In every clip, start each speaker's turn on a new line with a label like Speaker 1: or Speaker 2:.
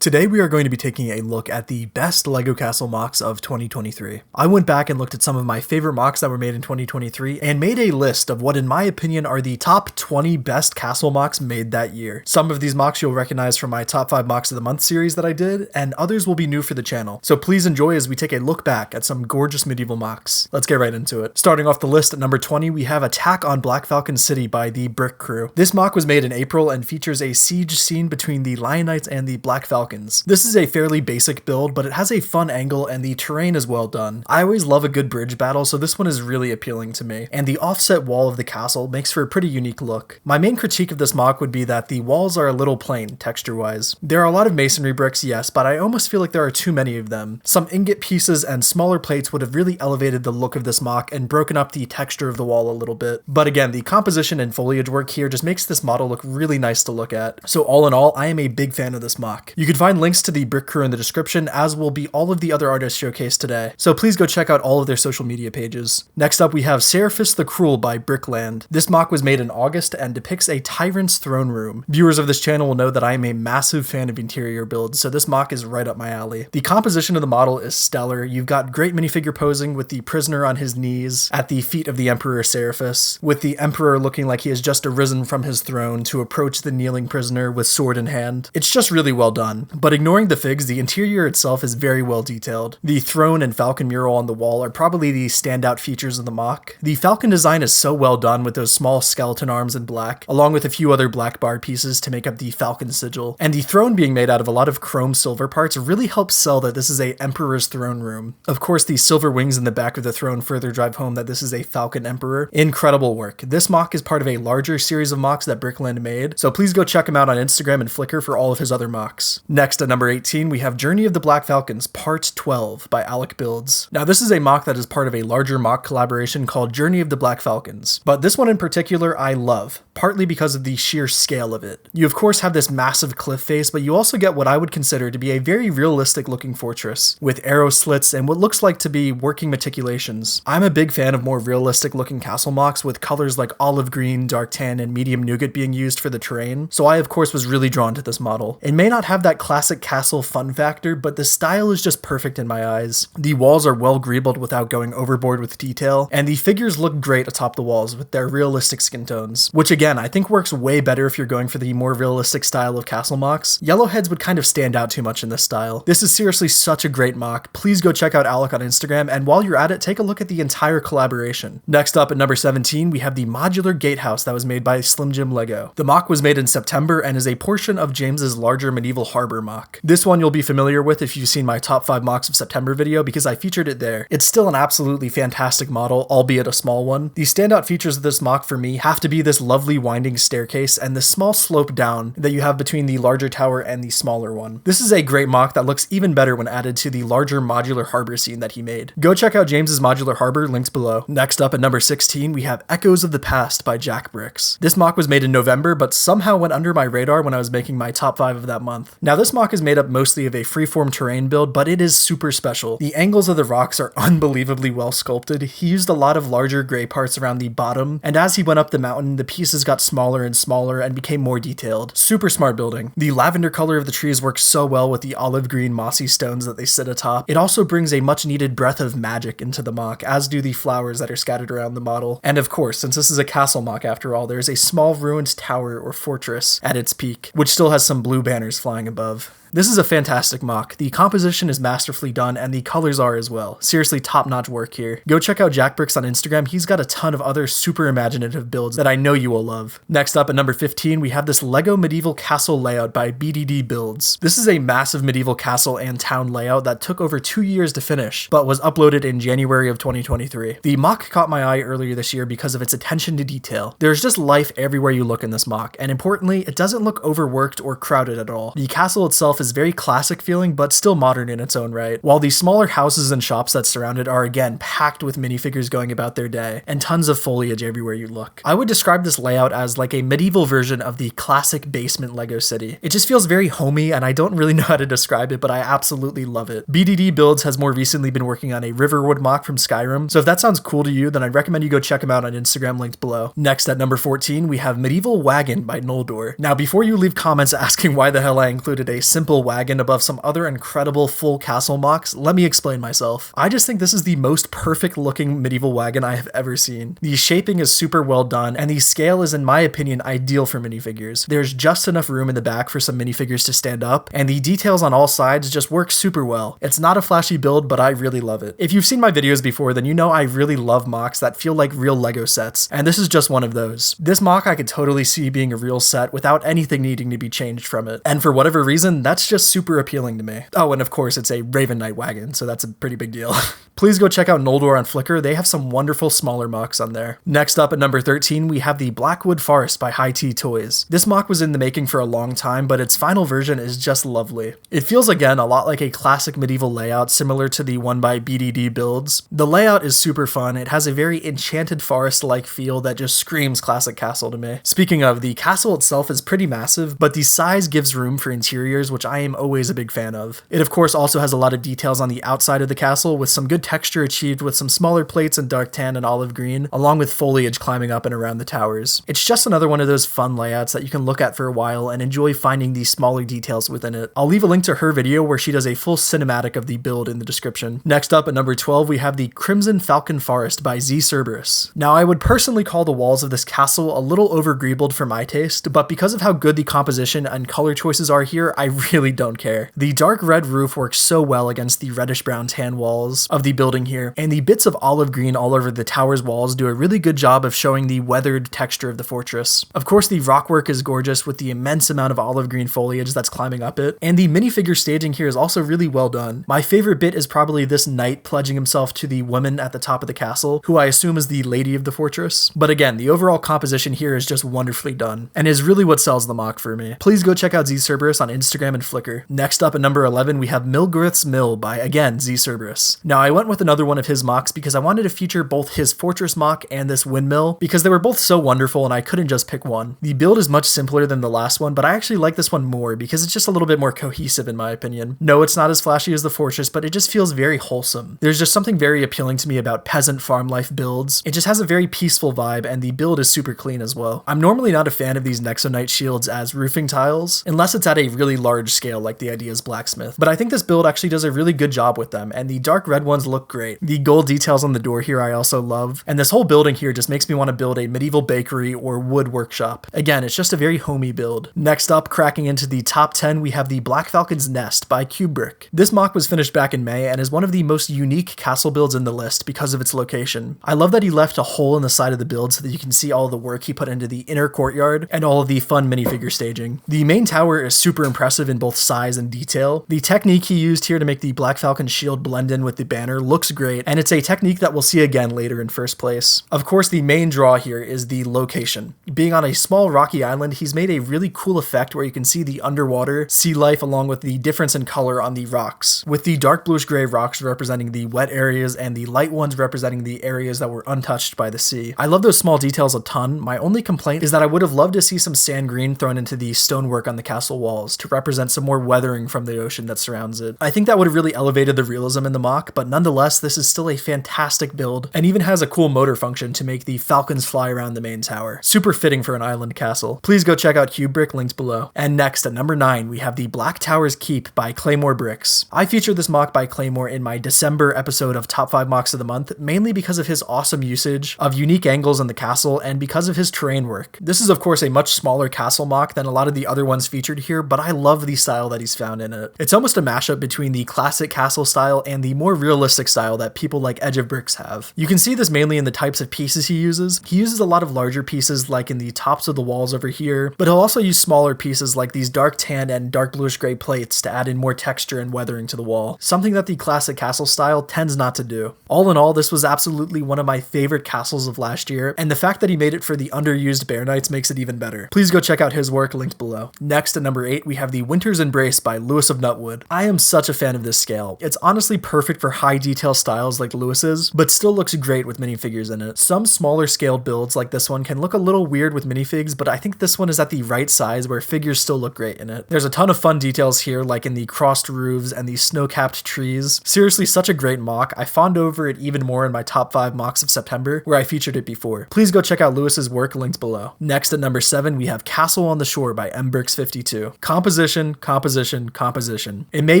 Speaker 1: Today we are going to be taking a look at the best LEGO castle MOCs of 2023. I went back and looked at some of my favorite MOCs that were made in 2023 and made a list of what in my opinion are the top 20 best castle MOCs made that year. Some of these MOCs you'll recognize from my top 5 MOCs of the month series that I did, and others will be new for the channel. So please enjoy as we take a look back at some gorgeous medieval MOCs. Let's get right into it. Starting off the list at number 20, we have Attack on Black Falcon City by TheBrickCrew. This MOC was made in April and features a siege scene between the Lion Knights and the Black Falcons. This is a fairly basic build, but it has a fun angle and the terrain is well done. I always love a good bridge battle, so this one is really appealing to me. And the offset wall of the castle makes for a pretty unique look. My main critique of this MOC would be that the walls are a little plain, texture-wise. There are a lot of masonry bricks, yes, but I almost feel like there are too many of them. Some ingot pieces and smaller plates would have really elevated the look of this MOC and broken up the texture of the wall a little bit. But again, the composition and foliage work here just makes this model look really nice to look at. So all in all, I am a big fan of this MOC. You can find links to the TheBrickCrew in the description, as will be all of the other artists showcased today. So please go check out all of their social media pages. Next up, we have Zcerberus the Cruel by Brickland. This MOC was made in August and depicts a tyrant's throne room. Viewers of this channel will know that I am a massive fan of interior builds, so this MOC is right up my alley. The composition of the model is stellar. You've got great minifigure posing with the prisoner on his knees at the feet of the Emperor Zcerberus, with the Emperor looking like he has just arisen from his throne to approach the kneeling prisoner with sword in hand. It's just really well done. But ignoring the figs, the interior itself is very well detailed. The throne and falcon mural on the wall are probably the standout features of the MOC. The falcon design is so well done with those small skeleton arms in black, along with a few other black bar pieces to make up the falcon sigil. And the throne being made out of a lot of chrome silver parts really helps sell that this is a emperor's throne room. Of course, the silver wings in the back of the throne further drive home that this is a falcon emperor. Incredible work. This MOC is part of a larger series of MOCs that Brickland made, so please go check him out on Instagram and Flickr for all of his other MOCs. Next, at number 18, we have Journey of the Black Falcons Part 12 by Alec.Builds. Now this is a MOC that is part of a larger MOC collaboration called Journey of the Black Falcons, but this one in particular I love, partly because of the sheer scale of it. You of course have this massive cliff face, but you also get what I would consider to be a very realistic looking fortress, with arrow slits and what looks like to be working meticulations. I'm a big fan of more realistic looking castle MOCs with colors like olive green, dark tan, and medium nougat being used for the terrain, so I of course was really drawn to this model. It may not have that classic castle fun factor, but the style is just perfect in my eyes. The walls are well greebled without going overboard with detail, and the figures look great atop the walls with their realistic skin tones, which again I think works way better if you're going for the more realistic style of castle MOCs. Yellow heads would kind of stand out too much in this style. This is seriously such a great MOC. Please go check out Alec on Instagram, and while you're at it, take a look at the entire collaboration. Next up at number 17, we have the modular gatehouse that was made by Slimjimlego. The MOC was made in September and is a portion of James's larger medieval harbor MOC. This one you'll be familiar with if you've seen my top 5 MOCs of September video because I featured it there. It's still an absolutely fantastic model, albeit a small one. The standout features of this MOC for me have to be this lovely winding staircase and the small slope down that you have between the larger tower and the smaller one. This is a great MOC that looks even better when added to the larger modular harbor scene that he made. Go check out James's modular harbor, links below. Next up at number 16, we have Echoes of the Past by Jaqbricks. This MOC was made in November, but somehow went under my radar when I was making my top 5 of that month. Now this MOC is made up mostly of a freeform terrain build, but it is super special. The angles of the rocks are unbelievably well sculpted. He used a lot of larger gray parts around the bottom, and as he went up the mountain, the pieces got smaller and smaller and became more detailed. Super smart building. The lavender color of the trees works so well with the olive green mossy stones that they sit atop. It also brings a much needed breath of magic into the MOC, as do the flowers that are scattered around the model. And of course, since this is a castle MOC after all, there is a small ruined tower or fortress at its peak, which still has some blue banners flying above. This is a fantastic MOC. The composition is masterfully done and the colors are as well. Seriously top-notch work here. Go check out Jaqbricks on Instagram. He's got a ton of other super imaginative builds that I know you will love. Next up at number 15, we have this LEGO medieval castle layout by BDD Builds. This is a massive medieval castle and town layout that took over 2 years to finish, but was uploaded in January of 2023. The MOC caught my eye earlier this year because of its attention to detail. There's just life everywhere you look in this MOC, and importantly, it doesn't look overworked or crowded at all. The castle itself is very classic feeling, but still modern in its own right, while the smaller houses and shops that surround it are again packed with minifigures going about their day, and tons of foliage everywhere you look. I would describe this layout as like a medieval version of the classic basement Lego city. It just feels very homey, and I don't really know how to describe it, but I absolutely love it. BDD Builds has more recently been working on a Riverwood MOC from Skyrim, so if that sounds cool to you, then I'd recommend you go check him out on Instagram, linked below. Next at number 14, we have Medieval Wagon by N.O.L.D.O.R. Now before you leave comments asking why the hell I included a simple simple wagon above some other incredible full castle mocks, let me explain myself. I just think this is the most perfect looking medieval wagon I have ever seen. The shaping is super well done, and the scale is, in my opinion, ideal for minifigures. There's just enough room in the back for some minifigures to stand up, and the details on all sides just work super well. It's not a flashy build, but I really love it. If you've seen my videos before, then you know I really love mocks that feel like real Lego sets, and this is just one of those. This mock I could totally see being a real set without anything needing to be changed from it, and for whatever reason, that's just super appealing to me. Oh, and of course it's a Raven Knight wagon, so that's a pretty big deal. Please go check out N.O.L.D.O.R on Flickr, they have some wonderful smaller mocks on there. Next up at number 13, we have the Blackwood Forest by HighTeaToys. This mock was in the making for a long time, but its final version is just lovely. It feels again a lot like a classic medieval layout similar to the one by BDD Builds. The layout is super fun, it has a very enchanted forest-like feel that just screams classic castle to me. Speaking of, the castle itself is pretty massive, but the size gives room for interiors, which I am always a big fan of. It of course also has a lot of details on the outside of the castle, with some good texture achieved with some smaller plates in dark tan and olive green, along with foliage climbing up and around the towers. It's just another one of those fun layouts that you can look at for a while and enjoy finding these smaller details within it. I'll leave a link to her video where she does a full cinematic of the build in the description. Next up at number 12, we have the Crimson Falcon Forest by Zcerberus. Now I would personally call the walls of this castle a little over-greebled for my taste, but because of how good the composition and color choices are here, I really don't care. The dark red roof works so well against the reddish brown tan walls of the building here, and the bits of olive green all over the tower's walls do a really good job of showing the weathered texture of the fortress. Of course, the rockwork is gorgeous with the immense amount of olive green foliage that's climbing up it, and the minifigure staging here is also really well done. My favorite bit is probably this knight pledging himself to the woman at the top of the castle, who I assume is the lady of the fortress. But again, the overall composition here is just wonderfully done, and is really what sells the mock for me. Please go check out Zcerberus on Instagram and Flickr. Next up at number 11, we have MGs Mill by, again, Zcerberus. Now I went with another one of his mocks because I wanted to feature both his fortress mock and this windmill, because they were both so wonderful and I couldn't just pick one. The build is much simpler than the last one, but I actually like this one more because it's just a little bit more cohesive in my opinion. No, it's not as flashy as the fortress, but it just feels very wholesome. There's just something very appealing to me about peasant farm life builds. It just has a very peaceful vibe, and the build is super clean as well. I'm normally not a fan of these Nexonite shields as roofing tiles, unless it's at a really large scale like the Ideas Blacksmith, but I think this build actually does a really good job with them, and the dark red ones look great. The gold details on the door here I also love, and this whole building here just makes me want to build a medieval bakery or wood workshop. Again, it's just a very homey build. Next up, cracking into the top 10, we have the Black Falcon's Nest by Cubebrick. This mock was finished back in May and is one of the most unique castle builds in the list because of its location. I love that he left a hole in the side of the build so that you can see all the work he put into the inner courtyard and all of the fun minifigure staging. The main tower is super impressive in both size and detail. The technique he used here to make the Black Falcon's shield blend in with the banner looks great, and it's a technique that we'll see again later in first place. Of course, the main draw here is the location. Being on a small rocky island, he's made a really cool effect where you can see the underwater sea life along with the difference in color on the rocks, with the dark bluish gray rocks representing the wet areas and the light ones representing the areas that were untouched by the sea. I love those small details a ton. My only complaint is that I would have loved to see some sand green thrown into the stonework on the castle walls to represent some more weathering from the ocean that surrounds it. I think that would have really elevated the realism in the mock, but nonetheless, this is still a fantastic build, and even has a cool motor function to make the falcons fly around the main tower. Super fitting for an island castle. Please go check out Cubebrick, linked below. And next, at number 9, we have the Black Tower's Keep by Claymorebricks. I featured this mock by Claymore in my December episode of Top 5 Mocks of the Month, mainly because of his awesome usage of unique angles in the castle and because of his terrain work. This is of course a much smaller castle mock than a lot of the other ones featured here, but I love the style that he's found in it. It's almost a mashup between the classic castle style and the more realistic style that people like Jaqbricks have. You can see this mainly in the types of pieces he uses. He uses a lot of larger pieces like in the tops of the walls over here, but he'll also use smaller pieces like these dark tan and dark bluish gray plates to add in more texture and weathering to the wall, something that the classic castle style tends not to do. All in all, this was absolutely one of my favorite castles of last year, and the fact that he made it for the underused Bear Knights makes it even better. Please go check out his work, linked below. Next, at number 8, we have the Winter's Embrace by LouisofNutwood. I am such a fan of this scale. It's honestly perfect for high detail styles like Lewis's, but still looks great with minifigures in it. Some smaller scaled builds like this one can look a little weird with minifigs, but I think this one is at the right size where figures still look great in it. There's a ton of fun details here, like in the crossed roofs and the snow-capped trees. Seriously, such a great mock. I fawned over it even more in my top 5 mocks of September, where I featured it before. Please go check out Lewis's work, linked below. Next, at number 7, we have Castle on the Shore by MBricks52. Composition, composition. It may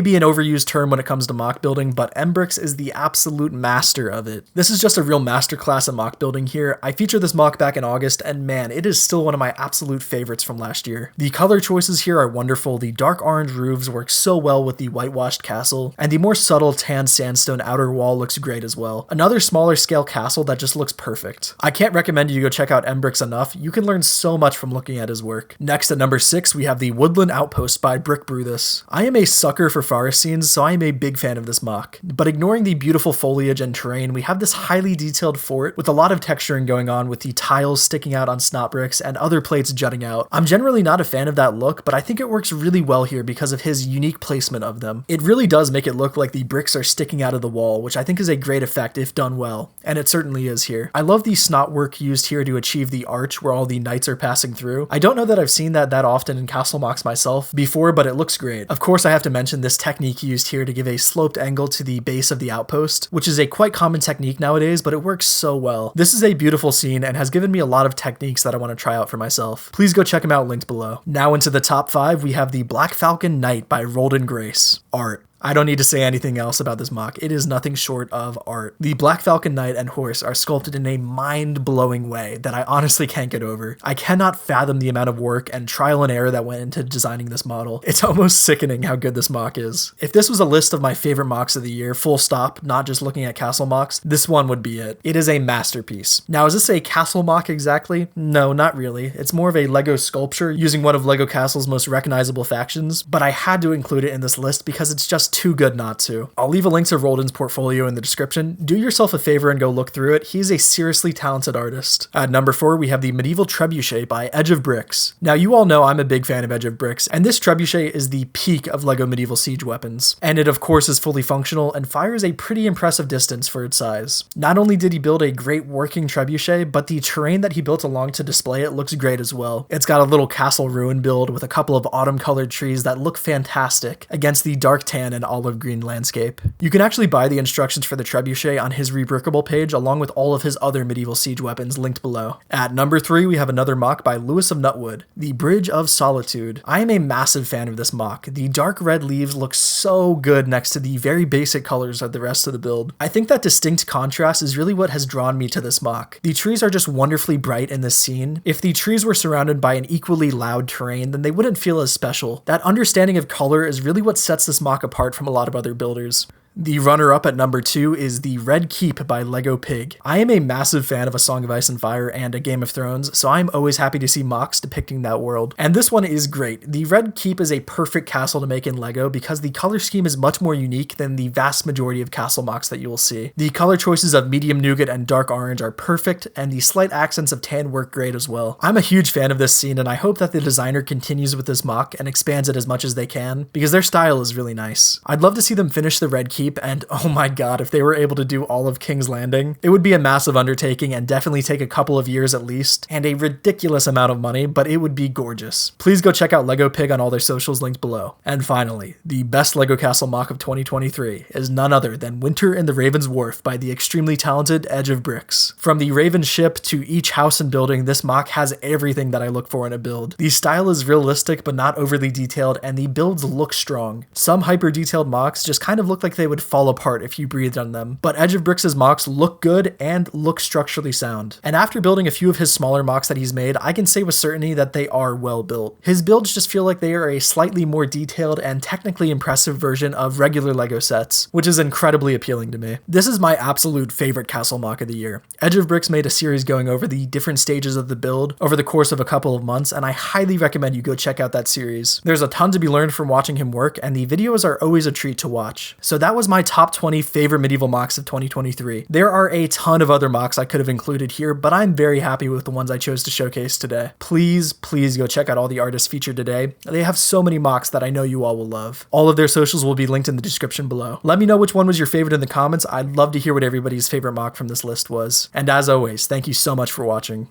Speaker 1: be an overused term when it comes to mock building, but mBricks is the absolute master of it. This is just a real masterclass at mock building here. I featured this mock back in August, and man, it is still one of my absolute favorites from last year. The color choices here are wonderful. The dark orange roofs work so well with the whitewashed castle, and the more subtle tan sandstone outer wall looks great as well. Another smaller scale castle that just looks perfect. I can't recommend you go check out mBricks enough. You can learn so much from looking at his work. Next at number 6, we have the Woodland Outpost by Brickbruthus. I am a sucker for forest scenes, so I am a big fan of this mock. But ignoring the beautiful foliage and terrain, we have this highly detailed fort with a lot of texturing going on with the tiles sticking out on snot bricks and other plates jutting out. I'm generally not a fan of that look, but I think it works really well here because of his unique placement of them. It really does make it look like the bricks are sticking out of the wall, which I think is a great effect if done well, and it certainly is here. I love the snot work used here to achieve the arch where all the knights are passing through. I don't know that I've seen that often in castle mocks myself before, but it looks great. Of course, I have to mention this technique used here to give a sloped angle to the base of the outpost, which is a quite common technique nowadays, but it works so well. This is a beautiful scene and has given me a lot of techniques that I want to try out for myself. Please go check them out, linked below. Now into the top 5, we have the Black Falcon Knight by Roldan Grace. Art. I don't need to say anything else about this mock. It is nothing short of art. The Black Falcon Knight and horse are sculpted in a mind-blowing way that I honestly can't get over. I cannot fathom the amount of work and trial and error that went into designing this model. It's almost sickening how good this mock is. If this was a list of my favorite mocks of the year, full stop, not just looking at castle mocks, this one would be it. It is a masterpiece. Now, is this a castle mock exactly? No, not really. It's more of a Lego sculpture using one of Lego Castle's most recognizable factions, but I had to include it in this list because it's just too good not to. I'll leave a link to Roldan's portfolio in the description. Do yourself a favor and go look through it. He's a seriously talented artist. At number 4, we have the medieval Trebuchet by Jaqbricks. Now, you all know I'm a big fan of Jaqbricks, and this Trebuchet is the peak of Lego medieval siege weapons. And it, of course, is fully functional and fires a pretty impressive distance for its size. Not only did he build a great working Trebuchet, but the terrain that he built along to display it looks great as well. It's got a little castle ruin build with a couple of autumn-colored trees that look fantastic against the dark tan and olive green landscape. You can actually buy the instructions for the Trebuchet on his Rebrickable page along with all of his other medieval siege weapons linked below. At number 3, we have another mock by LouisofNutwood, the Bridge of Solitude. I am a massive fan of this mock. The dark red leaves look so good next to the very basic colors of the rest of the build. I think that distinct contrast is really what has drawn me to this mock. The trees are just wonderfully bright in this scene. If the trees were surrounded by an equally loud terrain, then they wouldn't feel as special. That understanding of color is really what sets this mock apart from a lot of other builders. The runner-up at number 2 is the Red Keep by Lego Pig. I am a massive fan of A Song of Ice and Fire and A Game of Thrones, so I'm always happy to see mocks depicting that world. And this one is great. The Red Keep is a perfect castle to make in Lego because the color scheme is much more unique than the vast majority of castle mocks that you will see. The color choices of medium nougat and dark orange are perfect, and the slight accents of tan work great as well. I'm a huge fan of this scene, and I hope that the designer continues with this mock and expands it as much as they can, because their style is really nice. I'd love to see them finish the Red Keep, and oh my god, if they were able to do all of King's Landing, it would be a massive undertaking and definitely take a couple of years at least, and a ridiculous amount of money, but it would be gorgeous. Please go check out Lego Pig on all their socials linked below. And finally, the best Lego Castle mock of 2023 is none other than Winter in the Raven's Wharf by the extremely talented Jaqbricks. From the Raven ship to each house and building, this mock has everything that I look for in a build. The style is realistic but not overly detailed, and the builds look strong. Some hyper-detailed mocks just kind of look like they would fall apart if you breathed on them, but Jaqbricks' mocks look good and look structurally sound. And after building a few of his smaller mocks that he's made, I can say with certainty that they are well built. His builds just feel like they are a slightly more detailed and technically impressive version of regular Lego sets, which is incredibly appealing to me. This is my absolute favorite castle mock of the year. Jaqbricks made a series going over the different stages of the build over the course of a couple of months, and I highly recommend you go check out that series. There's a ton to be learned from watching him work, and the videos are always a treat to watch. So that was my top 20 favorite medieval mocks of 2023. There are a ton of other mocks I could have included here, but I'm very happy with the ones I chose to showcase today. Please go check out all the artists featured today. They have so many mocks that I know you all will love. All of their socials will be linked in the description below. Let me know which one was your favorite in the comments. I'd love to hear what everybody's favorite mock from this list was. And as always, thank you so much for watching.